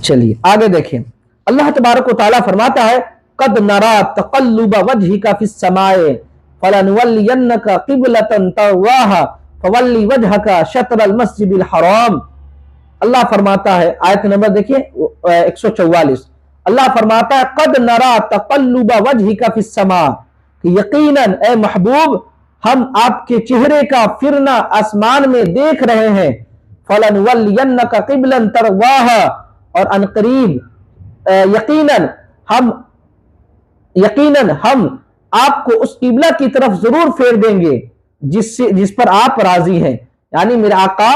چلیے آگے دیکھیں، اللہ تبارک و تعالیٰ فرماتا ہے قد نرا تقلب وجهك في السماء فلنولينك قبلة ترضاها فول وجهك شطر المسجد الحرام۔ اللہ فرماتا ہے، آیت نمبر دیکھیے 144، اللہ فرماتا ہے قد نرا تقلب وجهك في السماء، کہ یقیناً اے محبوب ہم آپ کے چہرے کا پھرنا آسمان میں دیکھ رہے ہیں، فَلَنُوَلِّيَنَّكَ قِبْلًا تَرْضَاهَا، اور عنقریب یقیناً ہم آپ کو اس قبلہ کی طرف ضرور پھیر دیں گے جس پر آپ راضی ہیں۔ یعنی میرے آقا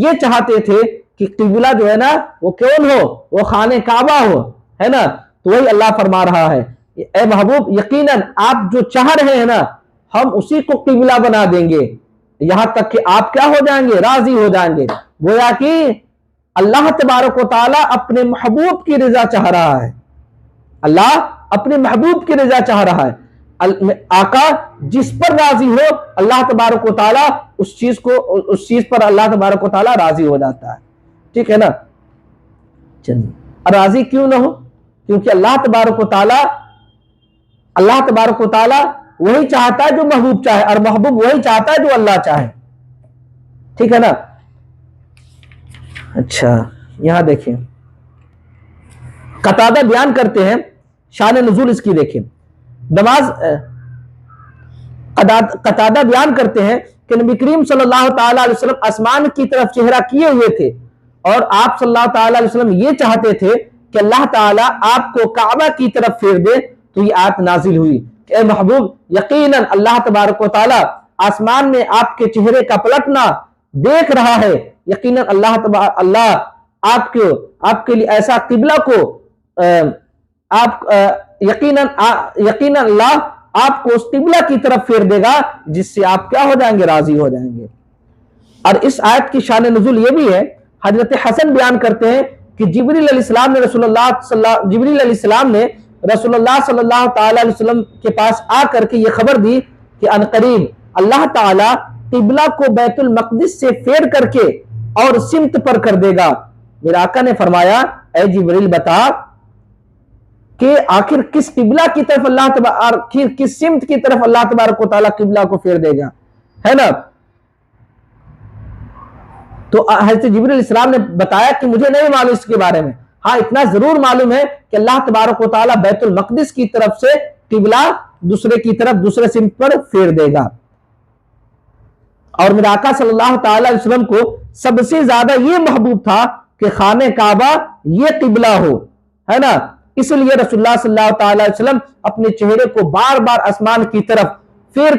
یہ چاہتے تھے کہ قبلہ جو ہے نا وہ کون ہو، وہ خانہ کعبہ ہو، ہے نا، تو وہی اللہ فرما رہا ہے اے محبوب یقیناً آپ جو چاہ رہے ہیں نا ہم اسی کو قبلہ بنا دیں گے، یہاں تک کہ آپ کیا ہو جائیں گے، راضی ہو جائیں گے۔ گویا کہ اللہ تبارک و تعالیٰ اپنے محبوب کی رضا چاہ رہا ہے، اللہ اپنے محبوب کی رضا چاہ رہا ہے۔ آقا جس پر راضی ہو اللہ تبارک و تعالیٰ اس چیز پر اللہ تبارک و تعالیٰ راضی ہو جاتا ہے، ٹھیک ہے نا۔ چلیے راضی کیوں نہ ہو، کیونکہ اللہ تبارک و تعالیٰ وہی چاہتا ہے جو محبوب چاہے، اور محبوب وہی چاہتا ہے جو اللہ چاہے، ٹھیک ہے نا۔ اچھا یہاں دیکھیں قتادہ بیان کرتے ہیں شان نزول اس کی، دیکھیں قتادہ بیان کرتے ہیں کہ نبی کریم صلی اللہ تعالیٰ علیہ وسلم آسمان کی طرف چہرہ کیے ہوئے تھے، اور آپ صلی اللہ تعالیٰ علیہ وسلم یہ چاہتے تھے کہ اللہ تعالیٰ آپ کو کعبہ کی طرف پھیر دے، تو یہ آیت نازل ہوئی کہ اے محبوب یقیناً اللہ تبارک و تعالیٰ آسمان میں آپ کے چہرے کا پلٹنا دیکھ رہا ہے، یقیناً اللہ آپ کے لیے ایسا قبلہ کو یقیناً اللہ آپ کو اس قبلہ کی طرف پھیر دے گا جس سے آپ کیا ہو جائیں گے، راضی ہو جائیں گے۔ اور اس آیت کی شان نزول یہ بھی ہے، حضرت حسن بیان کرتے ہیں کہ جبریل علیہ السلام نے رسول اللہ صلی اللہ تعالی علیہ وسلم کے پاس آ کر کے یہ خبر دی کہ عنقریب اللہ تعالی قبلہ کو بیت المقدس سے پھیر کر کے اور سمت پر کر دے گا۔ میرے آقا نے فرمایا اے جبریل بتا کہ آخر کس قبلہ کی طرف آخر کس سمت کی طرف اللہ تبارک و تعالیٰ قبلہ کو پھیر دے گا، ہے نا۔ تو حضرت جبریل علیہ السلام نے بتایا کہ مجھے نہیں معلوم اس کے بارے میں، ہاں اتنا ضرور معلوم ہے کہ اللہ تبارک و تعالیٰ بیت المقدس کی طرف سے قبلہ دوسرے سمت پر پھیر دے گا۔ اور میرے آقا صلی اللہ تعالی علیہ وسلم کو سب سے زیادہ یہ محبوب تھا کہ خانہ کعبہ یہ قبلہ ہو، ہے نا۔ اس لیے رسول اللہ صلی اللہ تعالی علیہ وسلم اپنے چہرے کو بار بار آسمان کی طرف پھیر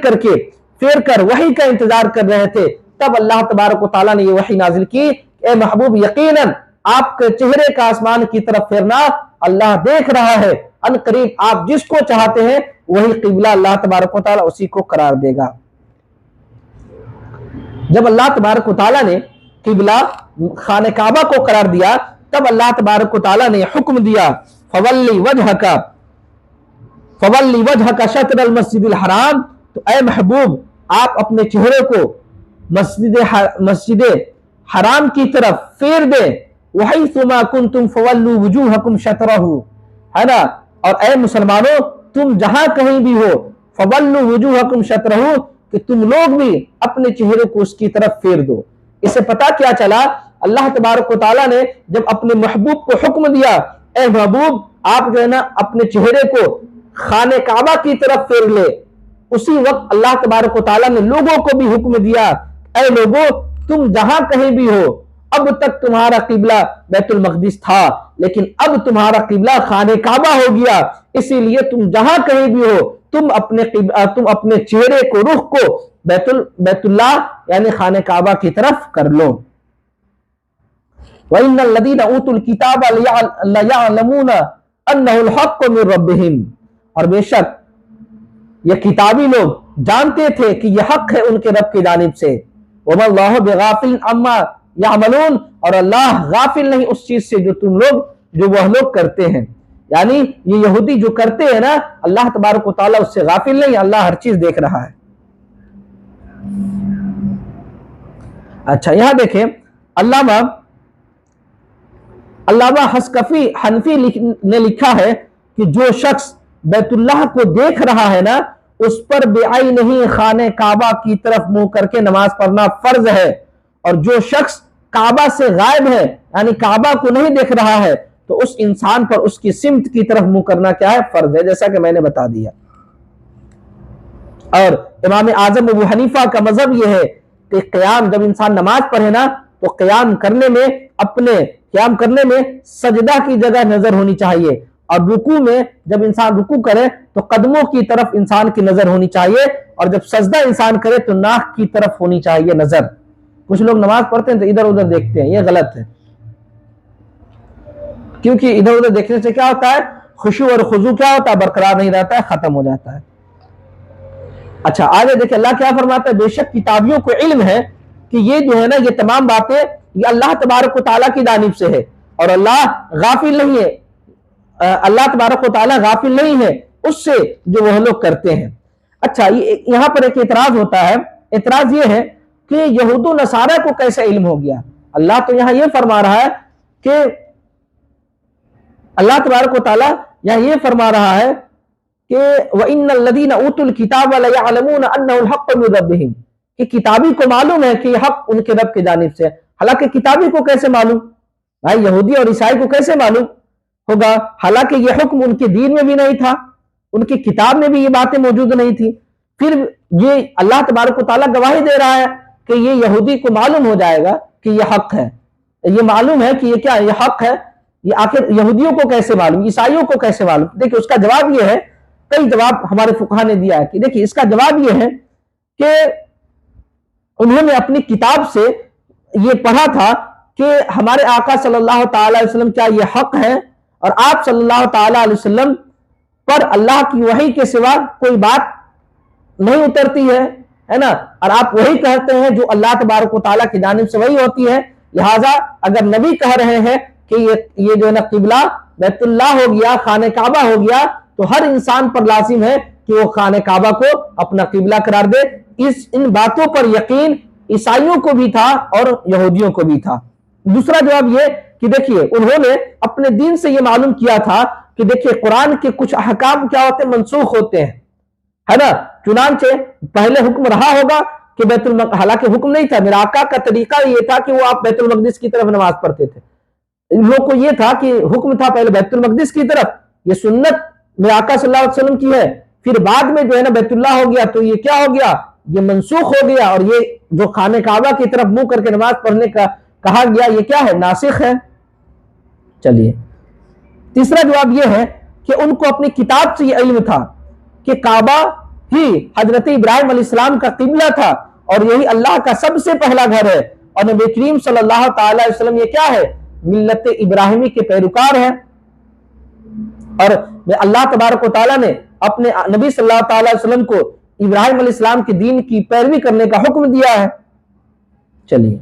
کر وحی کا انتظار کر رہے تھے۔ تب اللہ تبارک و تعالیٰ نے یہ وحی نازل کی، اے محبوب یقیناً آپ کے چہرے کا آسمان کی طرف پھیرنا اللہ دیکھ رہا ہے، ان قریب آپ جس کو چاہتے ہیں وہی قبلہ اللہ تبارک و تعالیٰ اسی کو قرار دے گا۔ جب اللہ تبارک و تعالیٰ نے قبلہ خانہ کعبہ کو قرار دیا تب اللہ تبارک و تعالیٰ نے حکم دیا فَوَلِّ وَجْهَكَ شَطْرَ الْمَسْجِدِ الْحَرَامِ، تو اے محبوب آپ اپنے چہرے کو مسجد حرام کی طرف پھیر دیں، وَحَيْثُ مَا كُنْتُمْ فَوَلُّوا وُجُوهَكُمْ شَطْرَهُ، ہے نا۔ اور اے مسلمانوں تم جہاں کہیں بھی ہو فَوَلُّوا وُجُوهَكُمْ شَطْرَهُ، کہ تم لوگ بھی اپنے چہرے کو اس کی طرف پھیر دو۔ اس سے پتہ کیا چلا، اللہ تبارک و تعالیٰ نے جب اپنے محبوب کو حکم دیا اے محبوب آپ جو ہے نا اپنے چہرے کو خانہ کعبہ کی طرف پھیر لے، اسی وقت اللہ تبارک و تعالیٰ نے لوگوں کو بھی حکم دیا اے لوگوں تم جہاں کہیں بھی ہو، اب تک تمہارا قبلہ بیت المقدس تھا لیکن اب تمہارا قبلہ خانہ کعبہ ہو گیا، اسی لیے تم جہاں کہیں بھی ہو تم اپنے چہرے کو رخ کو بیت اللہ یعنی خانہ کعبہ کی طرف کر لو۔ وَإِنَّ الَّذِينَ أُوتُوا الْكِتَابَ لَيَعْلَمُونَ أَنَّهُ الْحَقُّ مِنْ رَبِّهِمْ، اور بے شک یہ کتابی لوگ جانتے تھے کہ یہ حق ہے ان کے رب کی جانب سے۔ وَمَا اللَّهُ بِغَافِلٍ عَمَّا يَعْمَلُونَ، اور اللہ غافل نہیں اس چیز سے جو وہ لوگ کرتے ہیں، یعنی یہ یہودی جو کرتے ہیں نا اللہ تبارک و تعالیٰ اس سے غافل نہیں، اللہ ہر چیز دیکھ رہا ہے۔ اچھا یہاں دیکھیں علامہ علامہ حسکفی حنفی نے لکھا ہے کہ جو شخص بیت اللہ کو دیکھ رہا ہے نا اس پر بعین نہیں خانہ کعبہ کی طرف منہ کر کے نماز پڑھنا فرض ہے، اور جو شخص کعبہ سے غائب ہے یعنی کعبہ کو نہیں دیکھ رہا ہے تو اس انسان پر اس کی سمت کی طرف منہ کرنا کیا ہے؟ فرض ہے، جیسا کہ میں نے بتا دیا۔ اور امام اعظم ابو حنیفہ کا مذہب یہ ہے کہ قیام جب انسان نماز پڑھے نا تو قیام کرنے میں سجدہ کی جگہ نظر ہونی چاہیے، اور رکوع میں جب انسان رکوع کرے تو قدموں کی طرف انسان کی نظر ہونی چاہیے، اور جب سجدہ انسان کرے تو ناک کی طرف ہونی چاہیے نظر۔ کچھ لوگ نماز پڑھتے ہیں تو ادھر ادھر دیکھتے ہیں، یہ غلط ہے، کیونکہ ادھر ادھر دیکھنے سے کیا ہوتا ہے؟ خشوع اور خضوع کیا ہوتا ہے؟ برقرار نہیں رہتا ہے، ختم ہو جاتا ہے۔ اچھا آگے دیکھیں اللہ کیا فرماتا ہے، بے شک کتابیوں کو علم ہے کہ یہ جو ہے نا یہ تمام باتیں یہ اللہ تبارک و تعالیٰ کی جانب سے ہے، اور اللہ غافل نہیں ہے، اللہ تبارک و تعالیٰ غافل نہیں ہے اس سے جو وہ لوگ کرتے ہیں۔ اچھا یہاں پر ایک اعتراض ہوتا ہے، اعتراض یہ ہے کہ یہود و نصارہ کو کیسے علم ہو گیا؟ اللہ تو یہاں یہ فرما رہا ہے کہ اللہ تبارک و تعالیٰ یہاں یہ فرما رہا ہے کہ وَإِنَّ الَّذِينَ أُوتُوا الْكِتَابَ لَيَعْلَمُونَ أَنَّهُ الْحَقُّ مِن رَّبِّهِمْ، کہ کتابی کو معلوم ہے کہ یہ حق ان کے رب کی جانب سے ہے۔ حالانکہ کتابی کو کیسے معلوم؟ بھائی یہودی اور عیسائی کو کیسے معلوم ہوگا؟ حالانکہ یہ حکم ان کے دین میں بھی نہیں تھا، ان کی کتاب میں بھی یہ باتیں موجود نہیں تھی، پھر یہ اللہ تبارک و تعالیٰ گواہی دے رہا ہے کہ یہ یہودی کو معلوم ہو جائے گا کہ یہ حق ہے، یہ معلوم ہے کہ یہ کیا ہے؟ یہ حق ہے۔ یہ آخر یہودیوں کو کیسے معلوم، عیسائیوں کو کیسے معلوم؟ دیکھیں اس کا جواب یہ ہے، کئی جواب ہمارے فقہا نے دیا ہے کہ دیکھیں اس کا جواب یہ ہے کہ انہوں نے اپنی کتاب سے یہ پڑھا تھا کہ ہمارے آقا صلی اللہ تعالی علیہ وسلم کیا یہ حق ہے، اور آپ صلی اللہ تعالی علیہ وسلم پر اللہ کی وحی کے سوا کوئی بات نہیں اترتی ہے نا، اور آپ وہی کہتے ہیں جو اللہ تبارک و تعالیٰ کی جانب سے وہی ہوتی ہے، لہٰذا اگر نبی کہہ رہے ہیں کہ یہ جو ہے نا قبلہ بیت اللہ ہو گیا، خانہ کعبہ ہو گیا، تو ہر انسان پر لازم ہے کہ وہ خانہ کعبہ کو اپنا قبلہ قرار دے۔ ان باتوں پر یقین عیسائیوں کو بھی تھا اور یہودیوں کو بھی تھا۔ دوسرا جواب یہ کہ دیکھیے انہوں نے اپنے دین سے یہ معلوم کیا تھا کہ دیکھیے قرآن کے کچھ احکام کیا ہوتے ہیں؟ منسوخ ہوتے ہیں، ہے نا۔ چنانچہ پہلے حکم رہا ہوگا کہ بیت المقدس، حالانکہ حکم نہیں تھا، میرا آقا کا طریقہ یہ تھا کہ وہ آپ بیت المقدس کی طرف نماز پڑھتے تھے، ان لوگ کو یہ تھا کہ حکم تھا پہلے بیت المقدس کی طرف، یہ سنت میرے آقا صلی اللہ علیہ وسلم کی ہے، پھر بعد میں جو ہے نا بیت اللہ ہو گیا تو یہ کیا ہو گیا؟ یہ منسوخ ہو گیا، اور یہ جو خانہ کعبہ کی طرف منہ کر کے نماز پڑھنے کا کہا گیا یہ کیا ہے؟ ناسخ ہے۔ چلیے تیسرا جواب یہ ہے کہ ان کو اپنی کتاب سے یہ علم تھا کہ کعبہ ہی حضرت ابراہیم علیہ السلام کا قبلہ تھا، اور یہی اللہ کا سب سے پہلا گھر ہے، اور نبی کریم صلی اللہ تعالی علیہ وسلم یہ کیا ہے؟ ملت ابراہیمی کے پیروکار ہیں، اور اللہ تبارک و تعالیٰ نے اپنے نبی صلی اللہ تعالی علیہ وسلم کو ابراہیم علیہ السلام کے دین کی پیروی کرنے کا حکم دیا ہے۔ چلیے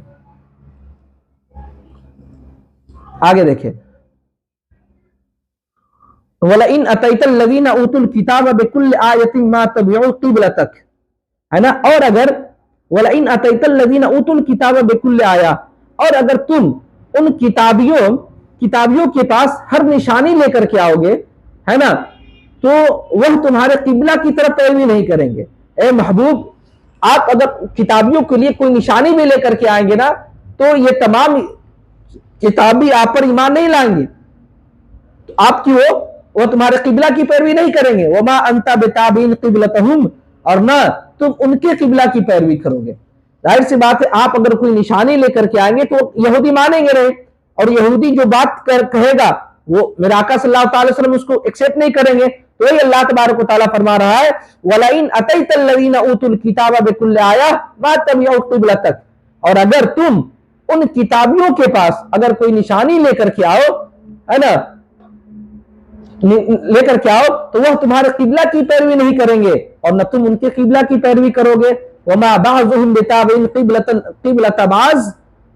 آگے دیکھیں، وَلَئِنْ أَتَيْتَ الَّذِينَ أُوتُوا الْكِتَابَ بِكُلِّ آيَةٍ مَا تَبِعُوا قِبْلَتَكَ، ہے نا۔ اور اگر وَلَئِنْ أَتَيْتَ الَّذِينَ أُوتُوا الْكِتَابَ بِكُلِّ آيَةٍ، اور اگر تم ان کتابیوں کے پاس ہر نشانی لے کر کے آؤ گے، ہے نا، تو وہ تمہارے قبلہ کی طرف پیروی نہیں کریں گے۔ اے محبوب آپ اگر کتابیوں کے لیے کوئی نشانی بھی لے کر کے آئیں گے نا تو یہ تمام کتابی آپ پر ایمان نہیں لائیں گے، تو آپ کی وہ تمہارے قبلہ کی پیروی نہیں کریں گے۔ وما انت بتابعین قبلتہم، اور نہ تم ان کے قبلہ کی پیروی کرو گے۔ ظاہر سی بات ہے آپ اگر کوئی نشانی لے کر کے آئیں گے تو یہودی مانیں گے نہیں، اور یہودی جو بات کہے گا وہ میرے آقا صلی اللہ تعالی وسلم اس کو ایکسپٹ نہیں کریں گے، تو یہ اللہ تبارک و تعالیٰ فرما رہا ہے وَلَئِنْ أَتَيْتَ الَّذِينَ أُوتُوا الْكِتَابَ بِكُلِّ آيَةٍ مَا تَبِعُوا قِبْلَتَكَ، اور اگر تم ان کتابیوں کے پاس اگر کوئی نشانی لے کر کے آؤ، ہے نا، لے کر کے آؤ تو وہ تمہارے قبلہ کی پیروی نہیں کریں گے، اور نہ تم ان کے قبلہ کی پیروی کرو گے۔ وَمَا بَعْضُهُمْ بِتَابِعٍ قِبْلَةَ بَعْضٍ،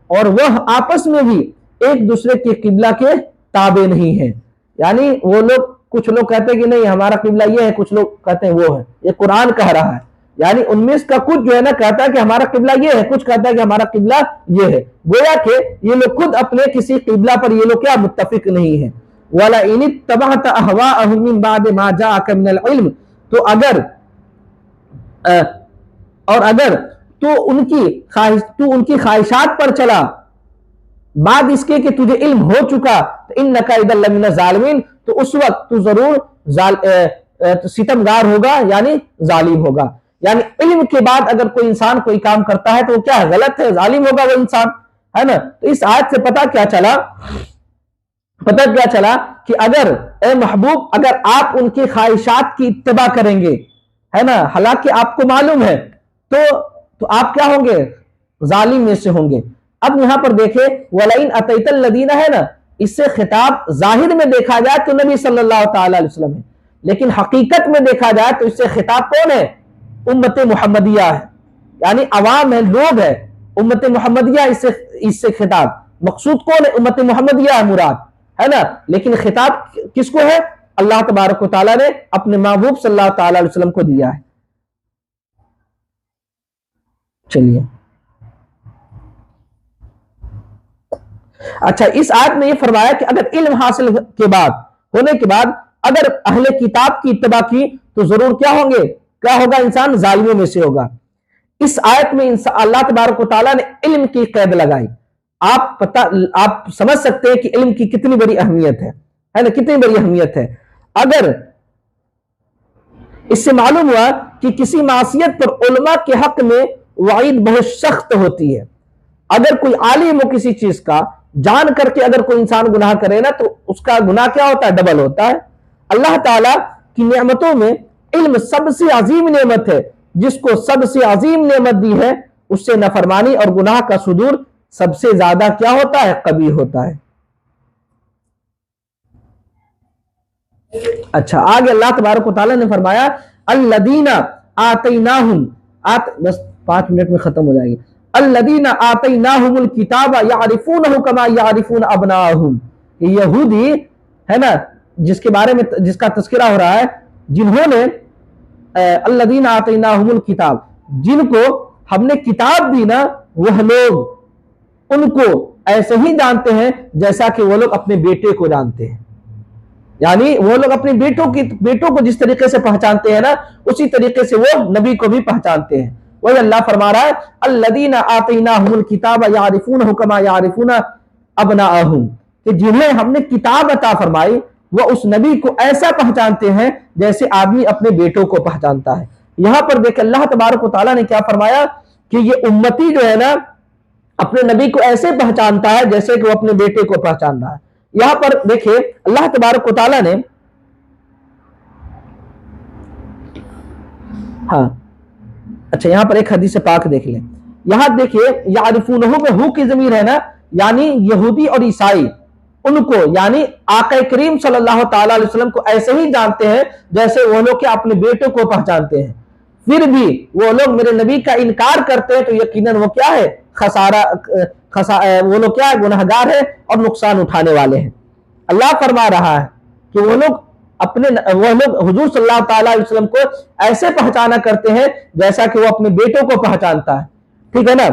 اور وہ آپس میں بھی ایک دوسرے کے قبلہ کے تابع نہیں ہیں، یعنی وہ لوگ کچھ لوگ کہتے ہیں کہ نہیں ہمارا قبلہ یہ ہے، کچھ لوگ کہتے ہیں وہ ہے، یہ قرآن کہہ رہا ہے، یعنی ان میں کا کچھ جو ہے نا کہتا ہے کہ ہمارا قبلہ یہ ہے، کچھ کہتا ہے کہ ہمارا قبلہ یہ ہے، گویا کہ یہ لوگ خود اپنے کسی قبلہ پر یہ لوگ کیا متفق نہیں ہیں۔ وَلَئِنِ اتَّبَعْتَ أَهْوَاءَهُم مِّن بَعْدِ مَا جَاءَكَ مِنَ الْعِلْمِ، تو اگر تو ان کی خواہشات پر چلا بعد اس کے کہ تجھے علم ہو چکا، تو اِنَّكَ إِذًا لَّمِنَ الظَّالِمِينَ، تو اس وقت تو ضرور ستمگار ہوگا، یعنی ظالم ہوگا۔ یعنی علم کے بعد اگر کوئی انسان کوئی کام کرتا ہے تو وہ کیا ہے؟ غلط ہے، ظالم ہوگا وہ انسان، ہے نا۔ تو اس آیت سے پتہ کیا چلا کہ اگر اے محبوب اگر آپ ان کی خواہشات کی اتباع کریں گے، ہے نا، حالانکہ آپ کو معلوم ہے، تو آپ کیا ہوں گے؟ ظالم میں سے ہوں گے۔ اب یہاں پر دیکھیں وَلَئِنْ أَتَيْتَ الَّذِينَ ہے نا، اس سے خطاب ظاہر میں دیکھا جائے تو نبی صلی اللہ تعالی علیہ وسلم ہے، لیکن حقیقت میں دیکھا جائے تو اس سے خطاب کون ہے؟ امت محمدیہ ہے، یعنی عوام ہے، لوگ ہے، امت محمدیہ اس سے خطاب، مقصود کون ہے؟ امت محمدیہ ہے مراد، ہے نا، لیکن خطاب کس کو ہے؟ اللہ تبارک و تعالیٰ نے اپنے محبوب صلی اللہ تعالی علیہ وسلم کو دیا ہے۔ چلیے اچھا، اس آیت میں یہ فرمایا کہ اگر علم حاصل ہونے کے بعد اگر اہل کتاب کی اتباع کی تو ضرور کیا ہوگا؟ انسان ظالموں میں سے ہوگا۔ اس آیت میں اللہ تبارک و تعالیٰ نے علم کی قید لگائی۔ آپ سمجھ سکتے ہیں کہ علم کی کتنی بڑی اہمیت ہے نا، کتنی بڑی اہمیت ہے۔ اگر اس سے معلوم ہوا کہ کسی معصیت پر علماء کے حق میں وعید بہت سخت ہوتی ہے۔ اگر کوئی عالم ہو کسی چیز کا، جان کر کے اگر کوئی انسان گناہ کرے نا تو اس کا گناہ کیا ہوتا ہے؟ ڈبل ہوتا ہے۔ اللہ تعالیٰ کی نعمتوں میں علم سب سے عظیم نعمت ہے، جس کو سب سے عظیم نعمت دی ہے اس سے نافرمانی اور گناہ کا صدور سب سے زیادہ کیا ہوتا ہے؟ قبیح ہوتا ہے۔ اچھا، آگے اللہ تبارک و تعالیٰ نے فرمایا الذین آتیناہم، بس 5 منٹ میں ختم ہو جائے گی۔ الذین آتیناہم الکتاب یعرفونہ کما یعرفون ابناءہم، یہودی ہے نا جس کے بارے میں جس کا تذکرہ ہو رہا ہے، جنہوں نے الذین آتیناہم الکتاب، جن کو ہم نے کتاب دی نا، وہ لوگ ان کو ایسے ہی جانتے ہیں جیسا کہ وہ لوگ اپنے بیٹے کو جانتے ہیں۔ یعنی وہ لوگ اپنے بیٹوں کو جس طریقے سے پہچانتے ہیں نا، اسی طریقے سے وہ نبی کو بھی پہچانتے ہیں۔ وہی اللہ فرما رہا ہے الذین آتیناہم الکتاب یعرفونہ کما یعرفون ابناءہم، کہ جنہیں ہم نے کتاب عطا فرمائی وہ اس نبی کو ایسا پہچانتے ہیں جیسے آدمی اپنے بیٹوں کو پہچانتا ہے۔ یہاں پر دیکھ اللہ تبارک و تعالیٰ نے کیا فرمایا کہ یہ امتی جو ہے نا اپنے نبی کو ایسے پہچانتا ہے جیسے کہ وہ اپنے بیٹے کو پہچان رہا ہے۔ یہاں پر دیکھیں اللہ تبارک و تعالیٰ نے اچھا یہاں پر ایک حدیث پاک دیکھ لیں۔ یہاں دیکھیے یعرفونہ میں ہو کی ضمیر ہے نا، یعنی یہودی اور عیسائی ان کو یعنی آقا کریم صلی اللہ تعالی علیہ وسلم کو ایسے ہی جانتے ہیں جیسے وہ لوگ اپنے بیٹوں کو پہچانتے ہیں۔ پھر بھی وہ لوگ میرے نبی کا انکار کرتے ہیں تو یقیناً وہ کیا ہے؟ وہ لوگ کیا ہے؟ گنہگار ہے اور نقصان اٹھانے والے ہیں۔ اللہ فرما رہا ہے کہ وہ لوگ حضور صلی اللہ تعالی علیہ وسلم کو ایسے پہچانا کرتے ہیں جیسا کہ وہ اپنے بیٹوں کو پہچانتا ہے، ٹھیک ہے نا۔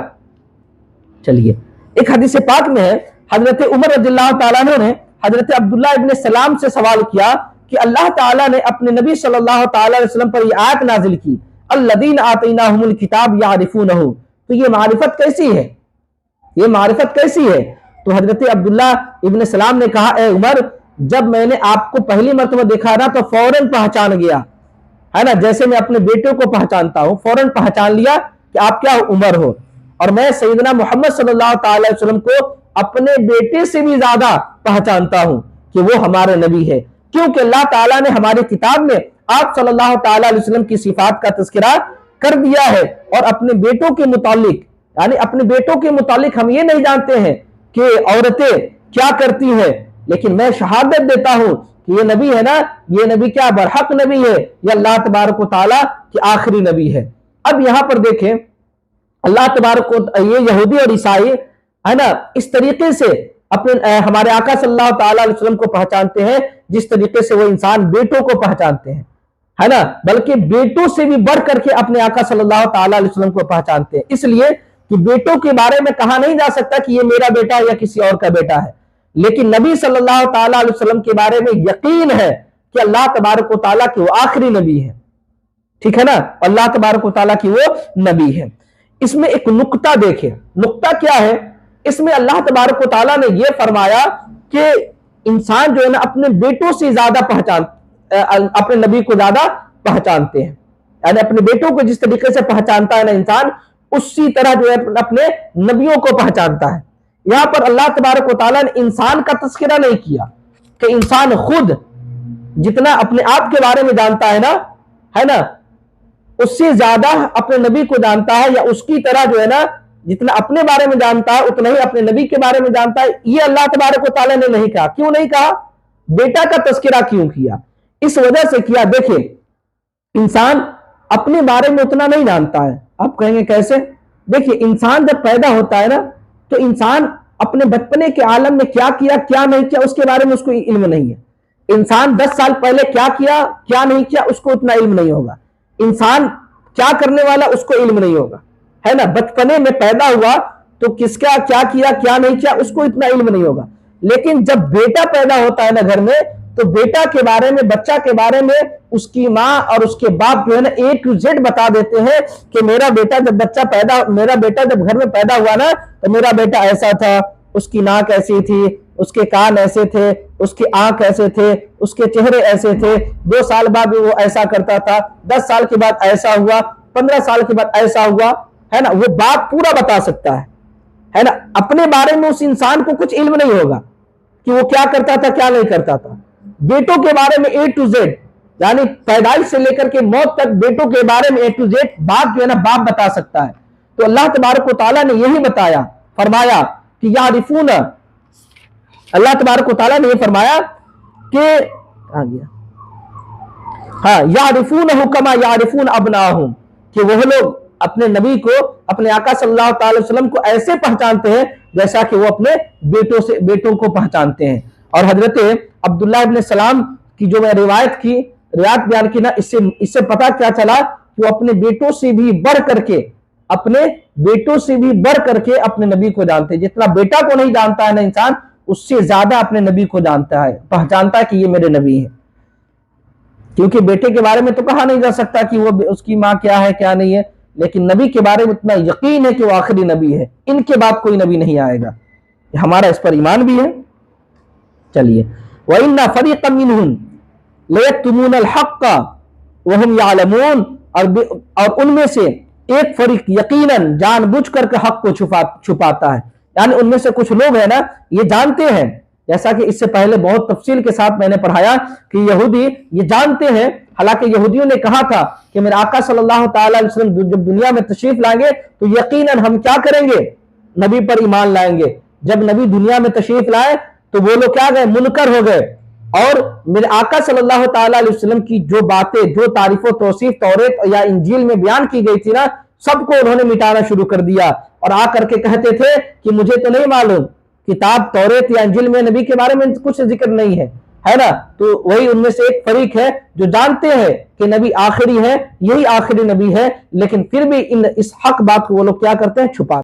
چلیے ایک حدیث پاک میں ہے حضرت عمر رضی اللہ تعالیٰ عنہ نے حضرت عبداللہ ابن سلام سے سوال کیا کہ اللہ تعالیٰ نے اپنے نبی صلی اللہ تعالی علیہ وسلم پر یہ آیت نازل کی الذین آتیناہم الکتاب یعرفونہ، تو یہ معرفت کیسی ہے؟ یہ معرفت کیسی ہے؟ تو حضرت عبداللہ ابن سلام نے کہا اے عمر، جب میں نے آپ کو پہلی مرتبہ دیکھا نا تو فوراً پہچان گیا، ہے نا، جیسے میں اپنے بیٹوں کو پہچانتا ہوں، فوراً پہچان لیا کہ آپ کیا عمر ہو، اور میں سیدنا محمد صلی اللہ تعالی علیہ وسلم کو اپنے بیٹے سے بھی زیادہ پہچانتا ہوں کہ وہ ہمارے نبی ہے، کیونکہ اللہ تعالیٰ نے ہماری کتاب میں آپ صلی اللہ تعالی علیہ وسلم کی صفات کا تذکرہ کر دیا ہے، اور اپنے بیٹوں کے متعلق یعنی اپنے بیٹوں کے متعلق ہم یہ نہیں جانتے ہیں کہ عورتیں کیا کرتی ہیں، لیکن میں شہادت دیتا ہوں کہ یہ نبی ہے نا، یہ نبی کیا برحق نبی ہے، یہ اللہ تبارک و تعالیٰ کی آخری نبی ہے۔ اب یہاں پر دیکھیں اللہ تبارک و یہ یہودی اور عیسائی ہے نا اس طریقے سے اپنے ہمارے آقا صلی اللہ تعالی علیہ وسلم کو پہچانتے ہیں جس طریقے سے وہ انسان بیٹوں کو پہچانتے ہیں، ہے نا، بلکہ بیٹوں سے بھی بڑھ کر کے اپنے آقا صلی اللہ تعالی علیہ وسلم کو پہچانتے ہیں، اس لیے کہ بیٹوں کے بارے میں کہا نہیں جا سکتا کہ یہ میرا بیٹا یا کسی اور کا بیٹا ہے، لیکن نبی صلی اللہ تعالی علیہ وسلم کے بارے میں یقین ہے کہ اللہ تبارک و تعالیٰ کی وہ آخری نبی ہے، ٹھیک ہے نا، اللہ تبارک و تعالیٰ کی وہ نبی ہے۔ اس میں ایک نقطہ دیکھیں، نقطہ کیا ہے؟ اس میں اللہ تبارک و تعالیٰ نے یہ فرمایا کہ انسان جو ہے نا اپنے بیٹوں سے زیادہ اپنے نبی کو زیادہ پہچانتے ہیں، یعنی اپنے بیٹوں کو جس طریقے سے پہچانتا ہے نا انسان، اسی طرح جو ہے اپنے نبیوں کو پہچانتا ہے۔ یہاں پر اللہ تبارک و تعالیٰ نے انسان کا تذکرہ نہیں کیا کہ انسان خود جتنا اپنے آپ کے بارے میں جانتا ہے نا اس سے زیادہ اپنے نبی کو جانتا ہے، یا اس کی طرح جو ہے نا جتنا اپنے بارے میں جانتا ہے اتنا ہی اپنے نبی کے بارے میں جانتا ہے، یہ اللہ تبارک و تعالیٰ نے نہیں کہا۔ کیوں نہیں کہا؟ بیٹا کا تذکرہ کیوں کیا؟ اس وجہ سے کیا، دیکھیں انسان اپنے بارے میں اتنا نہیں جانتا ہے۔ آپ کہیں گے کیسے؟ دیکھیں انسان جب پیدا ہوتا ہے نا تو انسان اپنے بچپنے کے عالم میں کیا کیا کیا نہیں کیا اس کے بارے میں اس کو علم نہیں ہے۔ انسان 10 سال پہلے کیا کیا کیا نہیں کیا اس کو اتنا علم نہیں ہوگا، انسان کیا کرنے والا اس کو علم نہیں ہوگا، ہے نا، بچپنے میں پیدا ہوا تو کس کا کیا کیا کیا نہیں کیا اس کو اتنا علم نہیں ہوگا، لیکن جب بیٹا پیدا ہوتا ہے نا گھر میں تو بیٹا کے بارے میں، بچہ کے بارے میں اس کی ماں اور اس کے باپ جو ہے نا A to Z بتا دیتے ہیں کہ میرا بیٹا جب گھر میں پیدا ہوا نا تو میرا بیٹا ایسا تھا، اس کی ناک ایسی تھی، اس کے کان ایسے تھے، اس کی آنکھ ایسے تھے، اس کے چہرے ایسے تھے، 2 سال بعد وہ ایسا کرتا تھا، 10 سال کے بعد ایسا ہوا، 15 سال کے بعد ایسا ہوا، ہے نا، وہ باپ پورا بتا سکتا ہے نا۔ اپنے بارے میں اس انسان کو کچھ علم نہیں ہوگا کہ وہ کیا کرتا تھا کیا نہیں کرتا تھا۔ بیٹوں کے بارے میں A to Z، یعنی پیدائش سے لے کر کے موت تک بیٹوں کے بارے میں A to Z باپ جو ہے نا باپ بتا سکتا ہے۔ تو اللہ تبارک و تعالیٰ نے یہی بتایا، فرمایا کہ یعرفون، اللہ تبارک و تعالیٰ نے یہ فرمایا کہ یعرفونہ کما یعرفون ابناہم، کہ وہ لوگ اپنے نبی کو، اپنے آقا صلی اللہ تعالی وسلم کو ایسے پہچانتے ہیں جیسا کہ وہ اپنے بیٹوں کو پہچانتے ہیں۔ اور حضرت عبداللہ ابن سلام کی جو میں روایت بیان کی نا، اس سے پتہ کیا چلا کہ وہ اپنے بیٹوں سے بھی بڑھ کر کے اپنے نبی کو جانتے ہیں۔ جتنا بیٹا کو نہیں جانتا ہے نا انسان، اس سے زیادہ اپنے نبی کو جانتا ہے، پہچانتا ہے کہ یہ میرے نبی ہیں، کیونکہ بیٹے کے بارے میں تو کہا نہیں جا سکتا کہ وہ اس کی ماں کیا ہے کیا نہیں ہے، لیکن نبی کے بارے میں اتنا یقین ہے کہ وہ آخری نبی ہے، ان کے بعد کوئی نبی نہیں آئے گا، ہمارا اس پر ایمان بھی ہے۔ چلیے، وَإِنَّ فَرِيقًا مِّنْهُمْ لَيَكْتُمُونَ الْحَقَّ وَهُمْ يَعْلَمُونَ، اور ان میں سے ایک فریق یقیناً جان بوجھ کر کے حق کو چھپاتا ہے، یعنی ان میں سے کچھ لوگ ہیں نا یہ جانتے ہیں، جیسا کہ اس سے پہلے بہت تفصیل کے ساتھ میں نے پڑھایا کہ یہودی یہ جانتے ہیں، حالانکہ یہودیوں نے کہا تھا کہ میرے آقا صلی اللہ تعالی علیہ وسلم جب دنیا میں تشریف لائیں گے تو یقیناً ہم کیا کریں گے، نبی پر ایمان لائیں گے۔ جب نبی دنیا میں تشریف لائے تو وہ لوگ کیا گئے، منکر ہو گئے، اور میرے آقا صلی اللہ تعالی علیہ وسلم کی جو باتیں، جو تعریف و توصیف توریت یا انجیل میں بیان کی گئی تھی نا، سب کو انہوں نے مٹانا شروع کر دیا، اور آ کر کے کہتے تھے کہ مجھے تو نہیں معلوم، کتاب توریت یا انجیل میں نبی کے بارے میں کچھ ذکر نہیں ہے نا۔ تو وہی ان میں سے ایک فریق ہے جو جانتے ہیں کہ نبی آخری ہے، یہی آخری نبی ہے، لیکن پھر بھی اس حق بات کو وہ لوگ کیا کرتے ہیں، چھپاتے ہیں۔